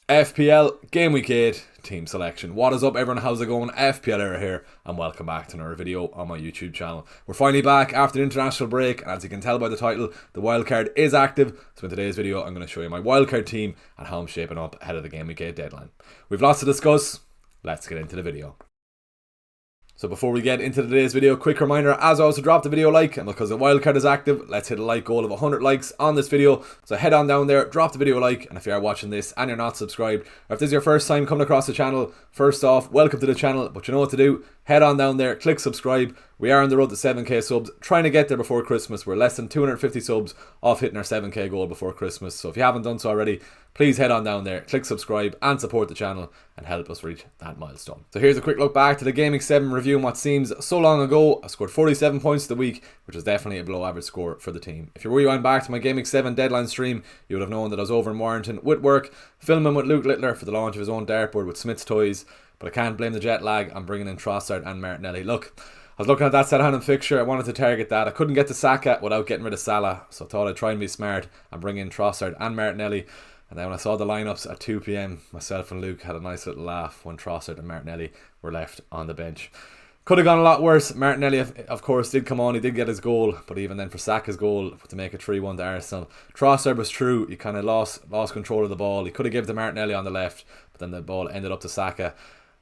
FPL Game Week 8 Team Selection. What is up, everyone? How's it going? FPL Era here, and welcome back to another video on my YouTube channel. We're finally back after the international break, and as you can tell by the title, the wildcard is active. So in today's video, I'm going to show you my wildcard team and how I'm shaping up ahead of the Game Week 8 deadline. We've lots to discuss. Let's get into the video. So before we get into today's video, quick reminder as always to drop the video a like, and because the wildcard is active, let's hit a like goal of 100 likes on this video. So head on down there, drop the video a like, and if you are watching this and you're not subscribed, or if this is your first time coming across the channel, first off, welcome to the channel, but you know what to do. Head on down there, click subscribe. We are on the road to 7k subs, trying to get there before Christmas. We're less than 250 subs off hitting our 7k goal before Christmas. So if you haven't done so already, please head on down there, click subscribe and support the channel and help us reach that milestone. So here's a quick look back to the Game Week 7 review and what seems so long ago. I scored 47 points the week, which is definitely a below average score for the team. If you rewind back to my Game Week 7 deadline stream, you would have known that I was over in Warrington with work, filming with Luke Littler for the launch of his own dartboard with Smith's Toys. But I can't blame the jet lag. I'm bringing in Trossard and Martinelli. Look, I was looking at that Southampton fixture. I wanted to target that. I couldn't get to Saka without getting rid of Salah. So I thought I'd try and be smart and bring in Trossard and Martinelli. And then when I saw the lineups at 2 p.m, myself and Luke had a nice little laugh when Trossard and Martinelli were left on the bench. Could have gone a lot worse. Martinelli, of course, did come on. He did get his goal. But even then, for Saka's goal to make it 3-1 to Arsenal, Trossard was true. He kind of lost control of the ball. He could have given to Martinelli on the left, but then the ball ended up to Saka.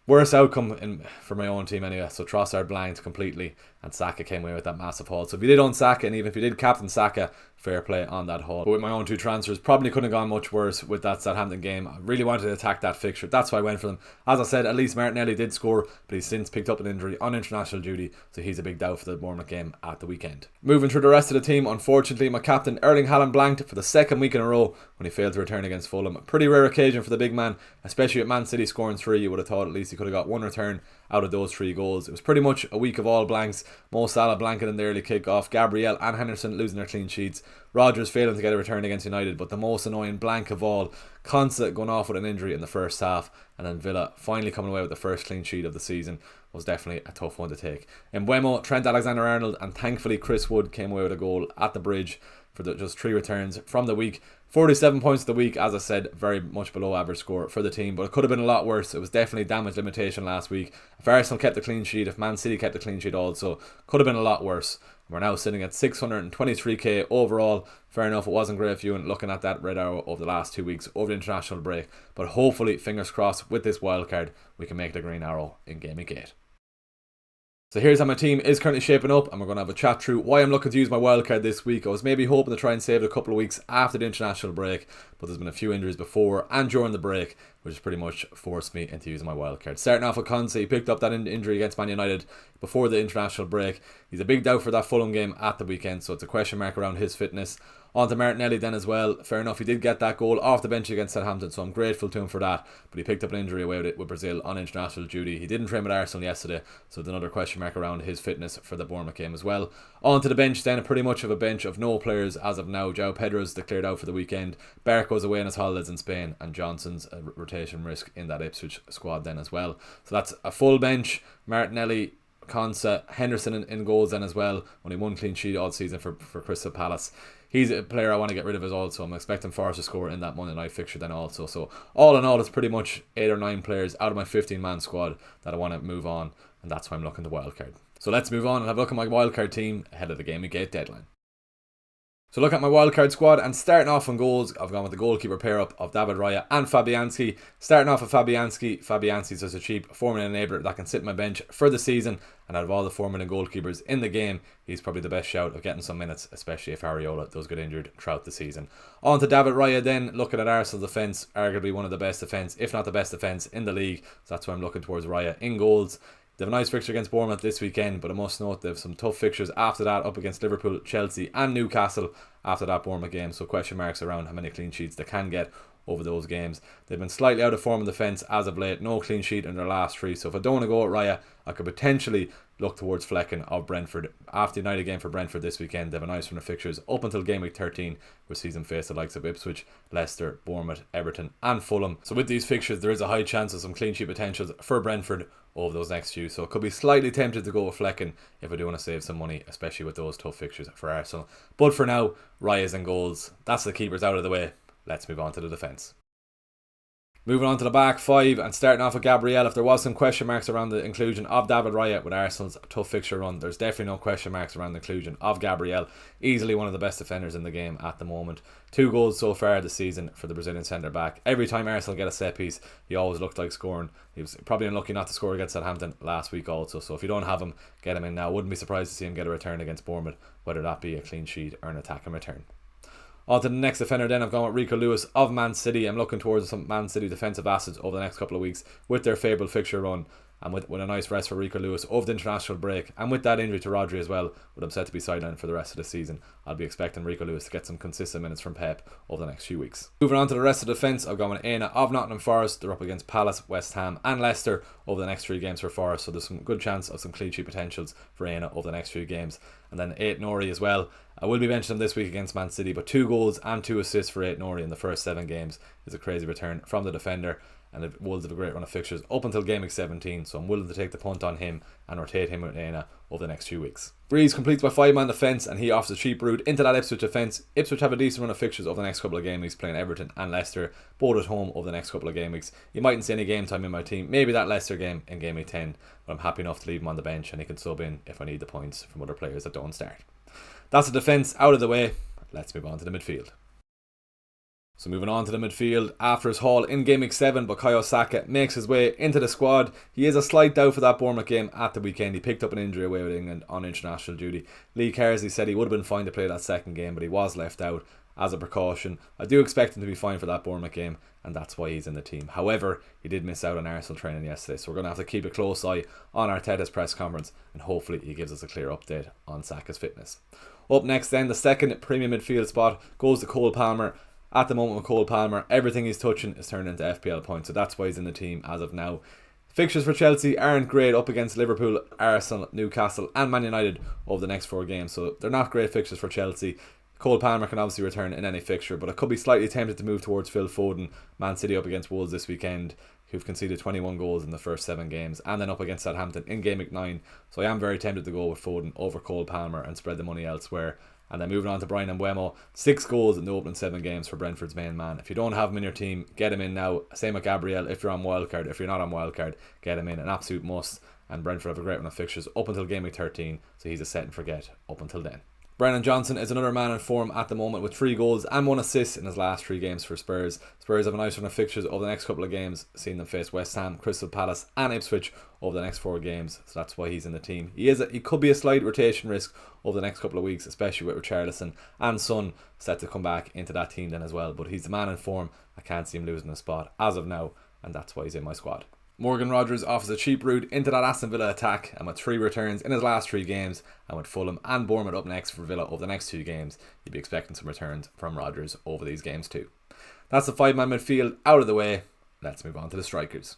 Worst outcome for my own team anyway. So Trossard blanked completely and Saka came away with that massive haul. So if you did own Saka, and even if you did captain Saka, fair play on that haul. But with my own two transfers, probably couldn't have gone much worse with that Southampton game. I really wanted to attack that fixture. That's why I went for them. As I said, at least Martinelli did score, but he's since picked up an injury on international duty, so he's a big doubt for the Bournemouth game at the weekend. Moving through the rest of the team, unfortunately, my captain Erling Haaland blanked for the second week in a row when he failed to return against Fulham. A pretty rare occasion for the big man, especially with Man City scoring 3. You would have thought at least he could have got one return out of those 3 goals. It was pretty much a week of all blanks. Mo Salah blanking in the early kick-off, Gabriel and Henderson losing their clean sheets, Rodgers failing to get a return against United, but the most annoying blank of all, Konsa going off with an injury in the first half, and then Villa finally coming away with the first clean sheet of the season was definitely a tough one to take. In Mbeumo, Trent Alexander-Arnold and thankfully Chris Wood came away with a goal at the bridge for just 3 returns from the week. 47 points the week, as I said, very much below average score for the team, but it could have been a lot worse. It was definitely damage limitation last week. If Arsenal kept the clean sheet, if Man City kept the clean sheet also, could have been a lot worse. We're now sitting at 623k overall. Fair enough, it wasn't great viewing looking at that red arrow over the last 2 weeks over the international break, but hopefully, fingers crossed, with this wildcard, we can make the green arrow in Game Week 8. So here's how my team is currently shaping up, and we're going to have a chat through why I'm looking to use my wildcard this week. I was maybe hoping to try and save it a couple of weeks after the international break, but there's been a few injuries before and during the break, which has pretty much forced me into using my wildcard. Starting off with Konsa, he picked up that injury against Man United before the international break. He's a big doubt for that Fulham game at the weekend, so it's a question mark around his fitness. On to Martinelli then as well. Fair enough, he did get that goal off the bench against Southampton, so I'm grateful to him for that. But he picked up an injury away with Brazil on international duty. He didn't train with Arsenal yesterday, so there's another question mark around his fitness for the Bournemouth game as well. On to the bench then, pretty much of a bench of no players as of now. João Pedro's declared out for the weekend. Barco's away on his holidays in Spain, and Johnson's a rotation risk in that Ipswich squad then as well. So that's a full bench. Martinelli, Konsa, Henderson in goals then as well. Only 1 clean sheet all season for Crystal Palace. He's a player I want to get rid of as well, so I'm expecting Forrest to score in that Monday night fixture then also. So all in all, it's pretty much 8 or 9 players out of my 15-man squad that I want to move on, and that's why I'm looking to wildcard. So let's move on and have a look at my wildcard team ahead of the Game Week 8 deadline. So look at my wildcard squad, and starting off on goals, I've gone with the goalkeeper pair-up of David Raya and Fabianski. Starting off with Fabianski's just a cheap 4-minute enabler that can sit on my bench for the season, and out of all the 4-minute goalkeepers in the game, he's probably the best shout of getting some minutes, especially if Areola does get injured throughout the season. On to David Raya then, looking at Arsenal's defence, arguably one of the best defence, if not the best defence in the league, so that's why I'm looking towards Raya in goals. They have a nice fixture against Bournemouth this weekend, but I must note they have some tough fixtures after that, up against Liverpool, Chelsea and Newcastle after that Bournemouth game, so question marks around how many clean sheets they can get over those games. They've been slightly out of form in defence as of late, no clean sheet in their last 3, so if I don't want to go at Raya, I could potentially look towards Flecken of Brentford. After the United game for Brentford this weekend, they have a nice run of fixtures up until Game Week 13, with season face the likes of Ipswich, Leicester, Bournemouth, Everton and Fulham. So with these fixtures, there is a high chance of some clean sheet potentials for Brentford over those next few, so it could be slightly tempted to go with Flecken if I do want to save some money, especially with those tough fixtures for Arsenal. But for now, Raya's and goals, that's the keepers out of the way. Let's move on to the defence. Moving on to the back five and starting off with Gabriel. If there was some question marks around the inclusion of David Raya with Arsenal's tough fixture run, there's definitely no question marks around the inclusion of Gabriel. Easily one of the best defenders in the game at the moment. 2 goals so far this season for the Brazilian centre back. Every time Arsenal get a set piece, he always looked like scoring. He was probably unlucky not to score against Southampton last week also. So if you don't have him, get him in now. Wouldn't be surprised to see him get a return against Bournemouth, whether that be a clean sheet or an attack and return. On to the next defender then, I've gone with Rico Lewis of Man City. I'm looking towards some Man City defensive assets over the next couple of weeks with their favourable fixture run and with a nice rest for Rico Lewis over the international break, and with that injury to Rodri as well, with him set to be sidelined for the rest of the season. I'll be expecting Rico Lewis to get some consistent minutes from Pep over the next few weeks. Moving on to the rest of the defence, I've gone with Aina of Nottingham Forest. They're up against Palace, West Ham and Leicester over the next 3 games for Forest, so there's some good chance of some clean sheet potentials for Aina over the next few games. And then Ait Nouri as well. I will be mentioning him this week against Man City, but 2 goals and 2 assists for Ait Nouri in the first 7 games is a crazy return from the defender. And the Wolves have a great run of fixtures up until game week 17, so I'm willing to take the punt on him and rotate him with Aina over the next few weeks. Breeze completes my 5-man defence, and he offers a cheap route into that Ipswich defence. Ipswich have a decent run of fixtures over the next couple of game weeks, playing Everton and Leicester, both at home over the next couple of game weeks. You mightn't see any game time in my team, maybe that Leicester game in game week 10, but I'm happy enough to leave him on the bench and he can sub in if I need the points from other players that don't start. That's the defence out of the way. Let's move on to the midfield. So moving on to the midfield, after his haul in game week 7, Bukayo Saka makes his way into the squad. He is a slight doubt for that Bournemouth game at the weekend. He picked up an injury away with England on international duty. Lee Carsley said he would have been fine to play that second game, but he was left out as a precaution. I do expect him to be fine for that Bournemouth game, and that's why he's in the team. However, he did miss out on Arsenal training yesterday, so we're going to have to keep a close eye on Arteta's press conference, and hopefully he gives us a clear update on Saka's fitness. Up next then, the second premium midfield spot goes to Cole Palmer. At the moment with Cole Palmer, everything he's touching is turned into FPL points, so that's why he's in the team as of now. Fixtures for Chelsea aren't great, up against Liverpool, Arsenal, Newcastle and Man United over the next 4 games, so they're not great fixtures for Chelsea. Cole Palmer can obviously return in any fixture, but I could be slightly tempted to move towards Phil Foden. Man City up against Wolves this weekend, who've conceded 21 goals in the first 7 games, and then up against Southampton in game week 9, so I am very tempted to go with Foden over Cole Palmer and spread the money elsewhere. And then moving on to Brian Mbeumo, 6 goals in the opening 7 games for Brentford's main man. If you don't have him in your team, get him in now. Same with Gabriel if you're on wildcard. If you're not on wildcard, get him in. An absolute must. And Brentford have a great run of fixtures up until game week 13, so he's a set and forget up until then. Brennan Johnson is another man in form at the moment with 3 goals and 1 assist in his last 3 games for Spurs. Spurs have a nice run of fixtures over the next couple of games, seeing them face West Ham, Crystal Palace and Ipswich over the next 4 games, so that's why he's in the team. He could be a slight rotation risk over the next couple of weeks, especially with Richarlison and Son set to come back into that team then as well, but he's the man in form. I can't see him losing a spot as of now, and that's why he's in my squad. Morgan Rogers offers a cheap route into that Aston Villa attack, and with 3 returns in his last 3 games, and with Fulham and Bournemouth up next for Villa over the next 2 games, you'd be expecting some returns from Rogers over these games too. That's the 5-man midfield out of the way. Let's move on to the strikers.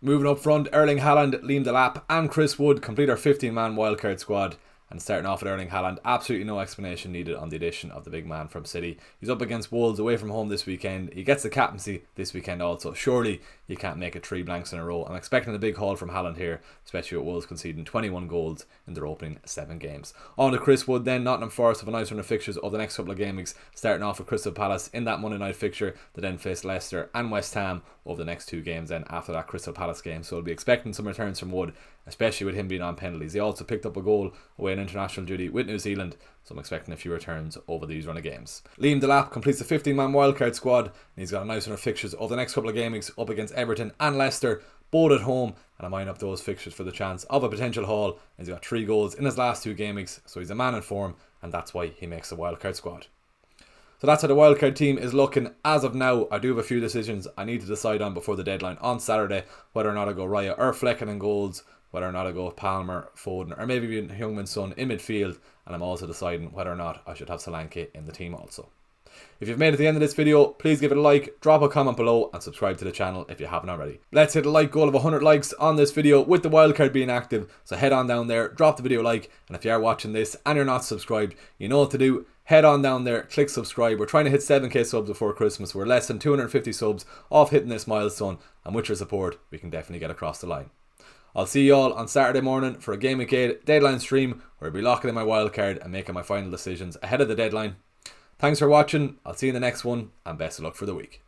Moving up front, Erling Haaland, Liam Delap and Chris Wood complete our 15-man wildcard squad. And starting off with Erling Haaland, absolutely no explanation needed on the addition of the big man from City. He's up against Wolves away from home this weekend. He gets the captaincy this weekend also. Surely you can't make it 3 blanks in a row. I'm expecting a big haul from Haaland here, especially with Wolves conceding 21 goals in their opening 7 games. On to Chris Wood then. Nottingham Forest have a nice run of fixtures over the next couple of game weeks, starting off with Crystal Palace in that Monday night fixture. They then face Leicester and West Ham over the next 2 games then after that Crystal Palace game. So I'll be expecting some returns from Wood, especially with him being on penalties. He also picked up a goal away in international duty with New Zealand, so I'm expecting a few returns over these run of games. Liam Delap completes the 15-man wildcard squad, and he's got a nice run of fixtures over the next couple of game weeks up against Everton and Leicester, both at home, and I'm eyeing up those fixtures for the chance of a potential haul. And he's got 3 goals in his last 2 game weeks, so he's a man in form, and that's why he makes the wildcard squad. So that's how the wildcard team is looking as of now. I do have a few decisions I need to decide on before the deadline on Saturday, whether or not I go Raya or Flecken in goals, whether or not I go with Palmer, Foden, or maybe even Heung-min Son in midfield, and I'm also deciding whether or not I should have Solanke in the team also. If you've made it to the end of this video, please give it a like, drop a comment below and subscribe to the channel if you haven't already. Let's hit a like goal of 100 likes on this video with the wildcard being active, so head on down there, drop the video a like, and if you are watching this and you're not subscribed, you know what to do. Head on down there, click subscribe. We're trying to hit 7k subs before Christmas. We're less than 250 subs off hitting this milestone, and with your support we can definitely get across the line. I'll see you all on Saturday morning for a Game Week 8 deadline stream where I'll be locking in my wildcard and making my final decisions ahead of the deadline. Thanks for watching, I'll see you in the next one, and best of luck for the week.